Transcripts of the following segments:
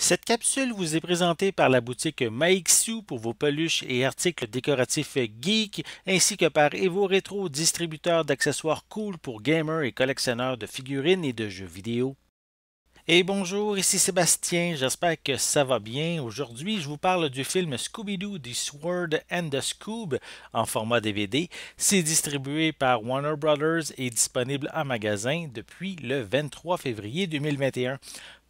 Cette capsule vous est présentée par la boutique Maixu pour vos peluches et articles décoratifs geek, ainsi que par Evo Retro, distributeur d'accessoires cool pour gamers et collectionneurs de figurines et de jeux vidéo. Et bonjour, ici Sébastien, j'espère que ça va bien. Aujourd'hui, je vous parle du film Scooby-Doo, The Sword and the Scoob en format DVD. C'est distribué par Warner Brothers et disponible en magasin depuis le 23 février 2021.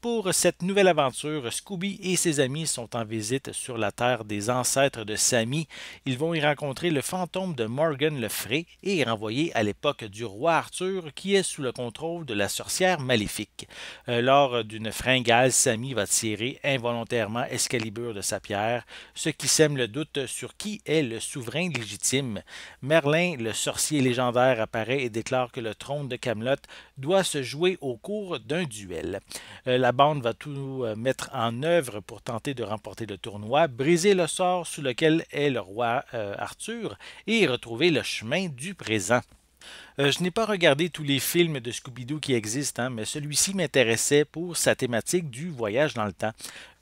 Pour cette nouvelle aventure, Scooby et ses amis sont en visite sur la terre des ancêtres de Sammy. Ils vont y rencontrer le fantôme de Morgan le Fray et renvoyer à l'époque du roi Arthur qui est sous le contrôle de la sorcière maléfique. Lors d'une fringale, Sammy va tirer involontairement Excalibur de sa pierre, ce qui sème le doute sur qui est le souverain légitime. Merlin, le sorcier légendaire, apparaît et déclare que le trône de Camelot doit se jouer au cours d'un duel. La bande va tout mettre en œuvre pour tenter de remporter le tournoi, briser le sort sous lequel est le roi Arthur et retrouver le chemin du présent. Je n'ai pas regardé tous les films de Scooby-Doo qui existent, mais celui-ci m'intéressait pour sa thématique du voyage dans le temps.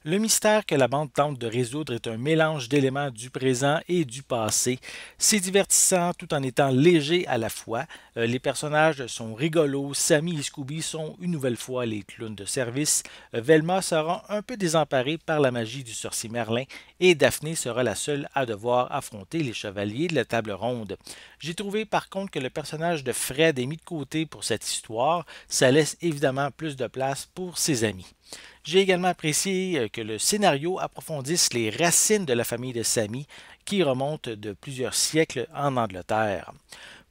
Le mystère que la bande tente de résoudre est un mélange d'éléments du présent et du passé. C'est divertissant tout en étant léger à la fois. Les personnages sont rigolos. Sammy et Scooby sont une nouvelle fois les clowns de service. Velma sera un peu désemparée par la magie du sorcier Merlin et Daphné sera la seule à devoir affronter les chevaliers de la table ronde. J'ai trouvé par contre que le personnage de Fred est mis de côté pour cette histoire. Ça laisse évidemment plus de place pour ses amis. J'ai également apprécié que le scénario approfondisse les racines de la famille de Sammy qui remontent de plusieurs siècles en Angleterre.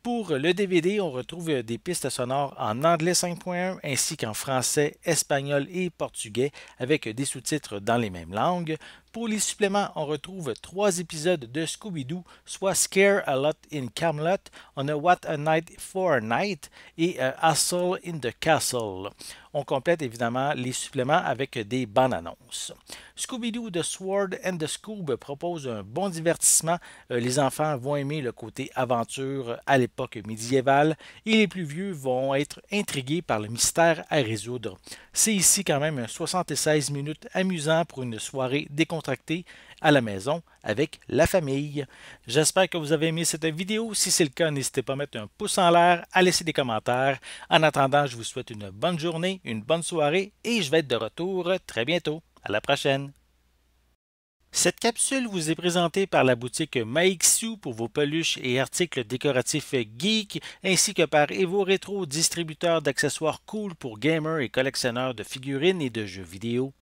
Pour le DVD, on retrouve des pistes sonores en anglais 5.1 ainsi qu'en français, espagnol et portugais avec des sous-titres dans les mêmes langues. Pour les suppléments, on retrouve 3 épisodes de Scooby-Doo, soit Scare a Lot in Camelot, On a What a Night for a Night et Hustle in the Castle. On complète évidemment les suppléments avec des bandes annonces. Scooby-Doo The Sword and the Scoob propose un bon divertissement. Les enfants vont aimer le côté aventure à l'époque médiévale et les plus vieux vont être intrigués par le mystère à résoudre. C'est ici quand même un 76 minutes amusant pour une soirée décontractée à la maison avec la famille. J'espère que vous avez aimé cette vidéo. Si c'est le cas, n'hésitez pas à mettre un pouce en l'air, à laisser des commentaires. En attendant, je vous souhaite une bonne journée, une bonne soirée et je vais être de retour très bientôt. À la prochaine! Cette capsule vous est présentée par la boutique Maixu pour vos peluches et articles décoratifs geek, ainsi que par Evo Retro, distributeur d'accessoires cool pour gamers et collectionneurs de figurines et de jeux vidéo.